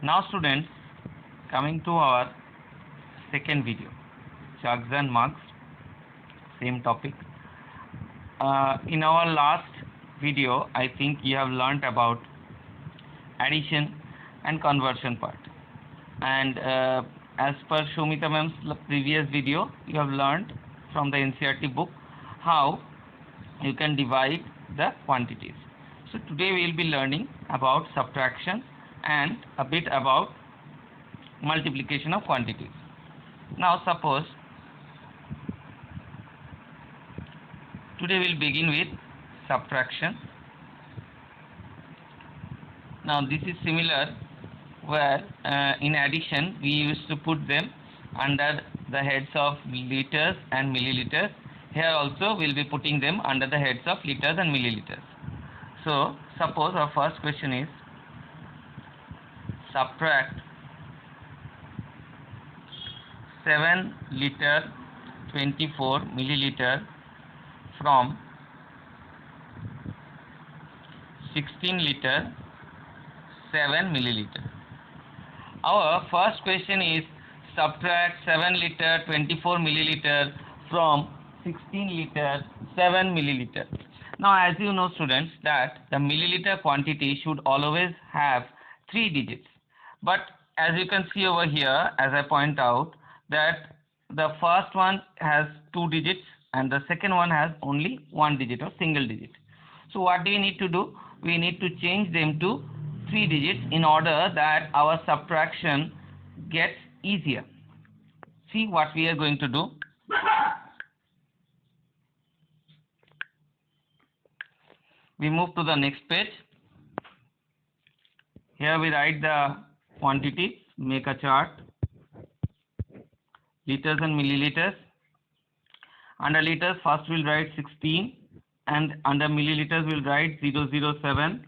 Now students, coming to our second video, jugs and mugs, same topic. In our last video, I think you have learnt about addition and conversion part. And as per Shomita ma'am's previous video, you have learnt from the NCERT book how you can divide the quantities. So today we will be learning about subtraction and a bit about multiplication of quantities. Now suppose today we will begin with subtraction. Now this is similar where in addition we used to put them under the heads of liters and milliliters. Here also we will be putting them under the heads of liters and milliliters. So suppose our first question is subtract 7 liter 24 milliliter from 16 liter 7 milliliter. Our first question is subtract 7 liter 24 milliliter from 16 liter 7 milliliter. Now as you know students that the milliliter quantity should always have 3 digits, but as you can see over here, as I point out, that the first one has 2 digits and the second one has only 1 digit or single digit. So what do we need to do? We need to change them to 3 digits in order that our subtraction gets easier. See what we are going to do. We move to the next page. Here we write the quantity, make a chart, liters and milliliters. Under liters first we'll write 16 and under milliliters we'll write 007.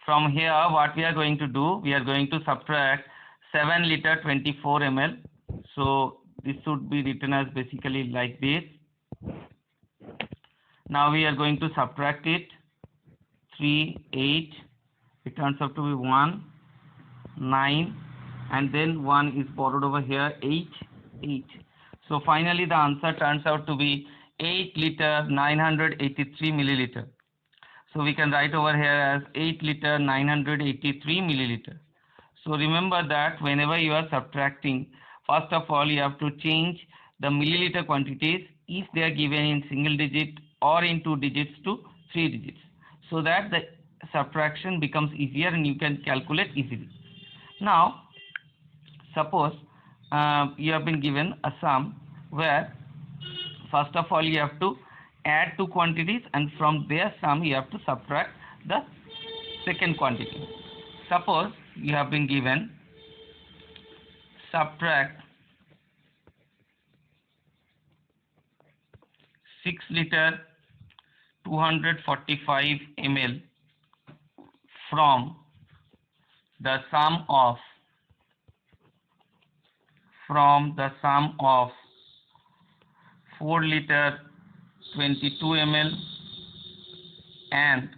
From here what we are going to do, we are going to subtract 7 liter 24 ml. So this should be written as basically like this. Now we are going to subtract it. 3, 8, it turns out to be 1, 9, and then 1 is borrowed over here, 8, 8. So finally the answer turns out to be 8 liter 983 milliliter. So we can write over here as 8 liter 983 milliliter. So remember that whenever you are subtracting, first of all you have to change the milliliter quantities if they are given in single digit or in 2 digits to 3 digits, so that the subtraction becomes easier and you can calculate easily. Now suppose you have been given a sum where first of all you have to add 2 quantities and from their sum you have to subtract the second quantity. Suppose you have been given subtract 6 liter 245 ml from the sum of 4 liter 22 ml and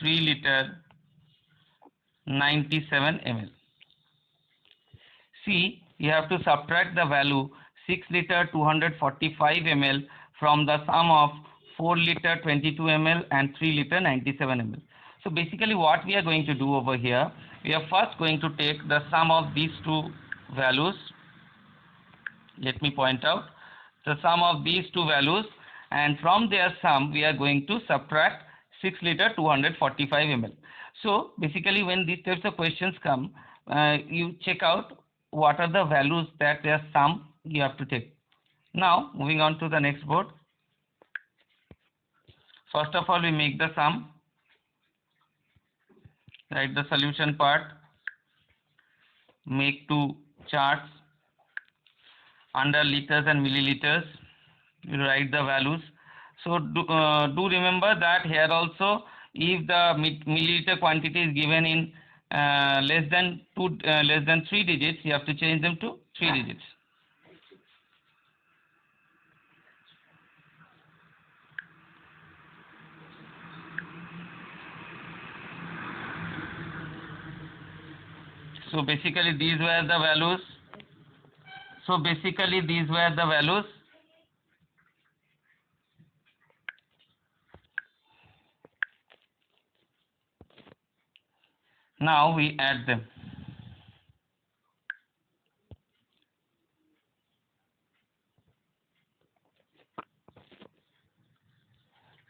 3 liter 97 ml. See, you have to subtract the value 6 liter 245 ml from the sum of 4 liter 22 ml and 3 liter 97 ml. So basically what we are going to do over here, we are first going to take the sum of these two values. Let me point out the sum of these two values, and from their sum we are going to subtract 6 liter 245 ml. So basically when these types of questions come, you check out what are the values that their sum you have to take. Now moving on to the next board. First of all we make the sum, write the solution part, make 2 charts. Under liters and milliliters you write the values. So do remember that here also if the milliliter quantity is given in less than 3 digits, you have to change them to 3 digits. So basically these were the values. Now we add them.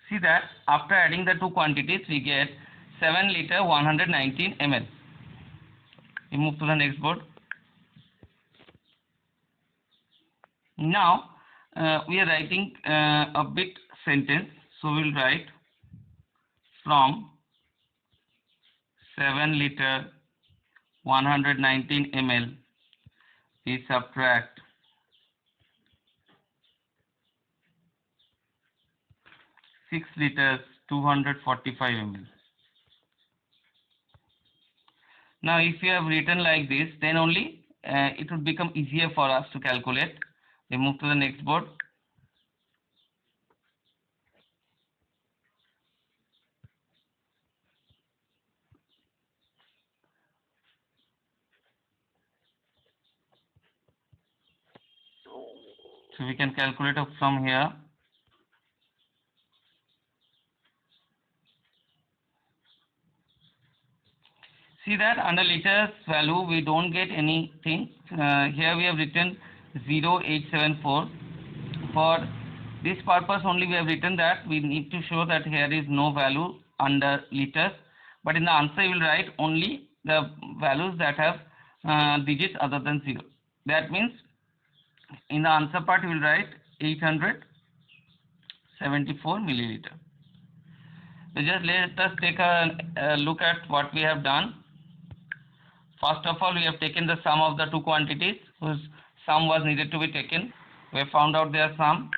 See that after adding the two quantities we get 7 liter 119 ml. We move to the next board. Now we are writing a bit sentence. So we will write from 7 liter 119 ml we subtract 6 liters 245 ml. Now if you have written like this, then only it would become easier for us to calculate. We move to the next board. So we can calculate up from here. See that under liters value we don't get anything. Here we have written 0874. For this purpose only we have written that we need to show that here is no value under liters. But in the answer you will write only the values that have digits other than 0. That means in the answer part you will write 874 milliliter. So just let us take a look at what we have done. First of all, we have taken the sum of the two quantities whose sum was needed to be taken. We have found out their sum.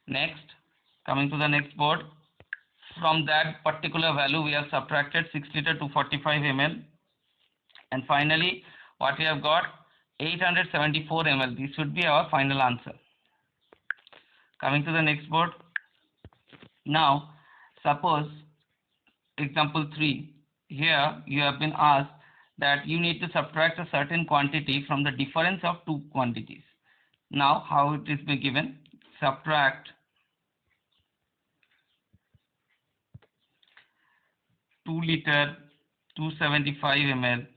Next, coming to the next board, from that particular value we have subtracted 6 liter 245 ml, and finally what we have got 874 ml. This should be our final answer. Coming to the next board. Now suppose example 3. Here you have been asked that you need to subtract a certain quantity from the difference of two quantities. Now how it is being given? Subtract 2 liter 275 ml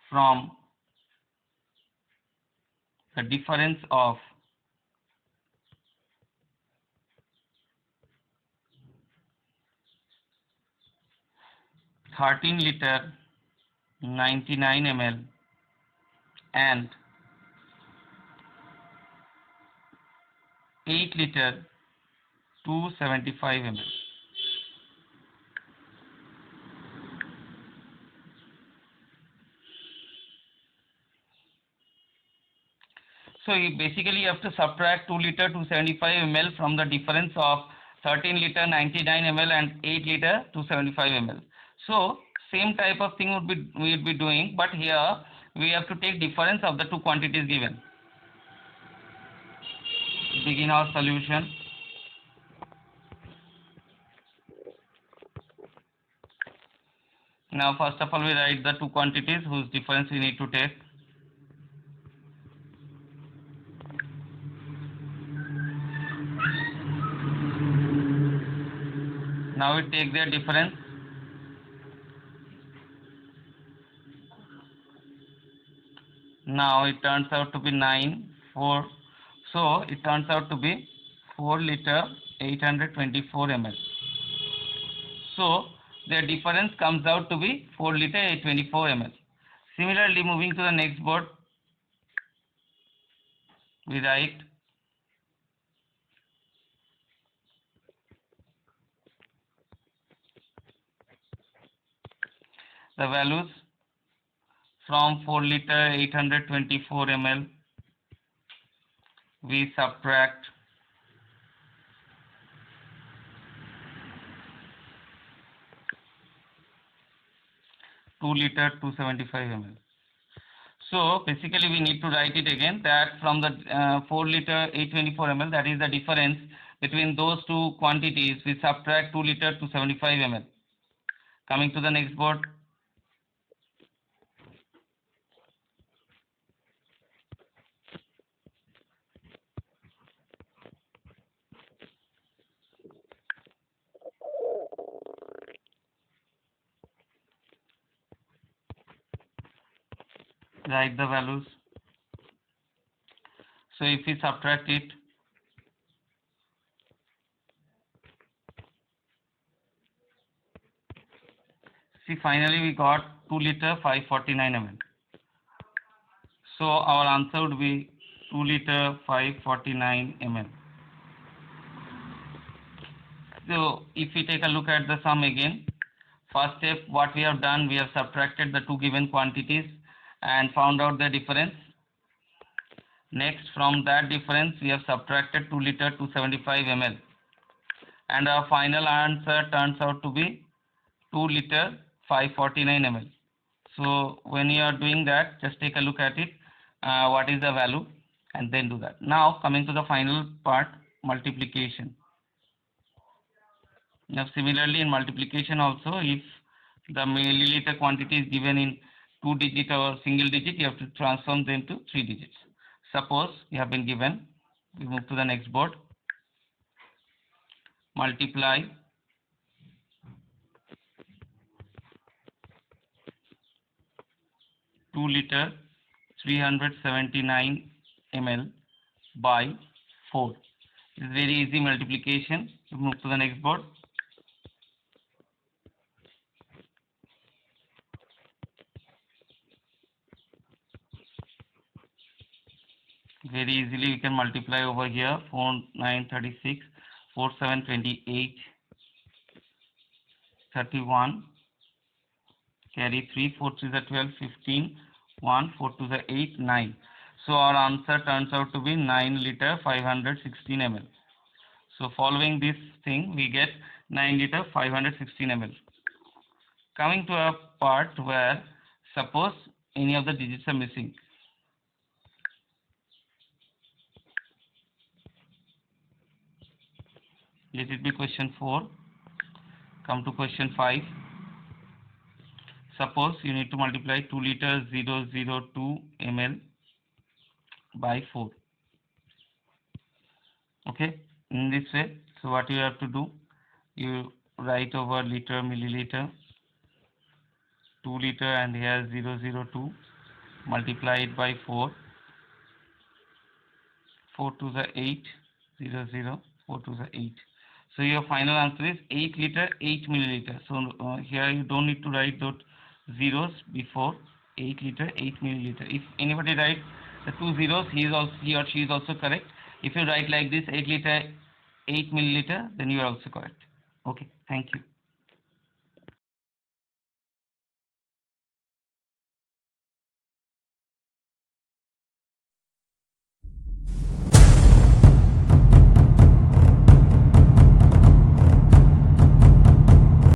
from the difference of 13 liter 99 ml and 8 liter 275 ml. So basically you have to subtract 2 liter 275 ml from the difference of 13 liter 99 ml and 8 liter 275 ml. So same type of thing we would be doing, but here we have to take difference of the two quantities given. Begin our solution. Now first of all we write the two quantities whose difference we need to take. Now we take their difference. Now it turns out to be 9, 4. So it turns out to be 4 liter 824 ml. So their difference comes out to be 4 liter 824 ml. Similarly, moving to the next board, we write the values from 4 liter 824 ml. We subtract 2 liter 275 ml. So basically we need to write it again, that from the 4 liter 824 ml, that is the difference between those two quantities, we subtract 2 liter 275 ml. Coming to the next board. write the values. So if we subtract it, see, finally we got 2 liter 549 ml. So our answer would be 2 liter 549 ml. So if we take a look at the sum again, first step, what we have done, we have subtracted the two given quantities and found out the difference. Next, from that difference, we have subtracted 2 liter 275 ml. And our final answer turns out to be 2 liter 549 ml. So when you are doing that, just take a look at it, what is the value, and then do that. Now coming to the final part, multiplication. Now similarly in multiplication also, if the milliliter quantity is given in 2-digit or single digit, you have to transform them to 3 digits. Suppose you have been given, we move to the next board, multiply 2 liter 379 ml by 4. It's very easy multiplication. We move to the next board. Very easily we can multiply over here. 4 9 36, 4 7 28, 31, carry 3, 4 3 is 12, 15, 1, 4 2 is 8, 9. So our answer turns out to be 9 liter 516 ml. So following this thing, we get 9 liter 516 ml. Coming to a part where suppose any of the digits are missing. Let it be question 4. Come to question 5. Suppose you need to multiply 2 liter 002 ml by 4. Okay, in this way. So what you have to do, you write over liter, milliliter, 2 liter, and here 002, multiply it by 4. 4 to the 8, 00, 4 to the 8. So your final answer is 8 liter 8 milliliter. So here you don't need to write those zeros before 8 liter 8 milliliter. If anybody writes the 2 zeros, he or she is also correct. If you write like this 8 liter 8 milliliter, then you are also correct. Okay, thank you.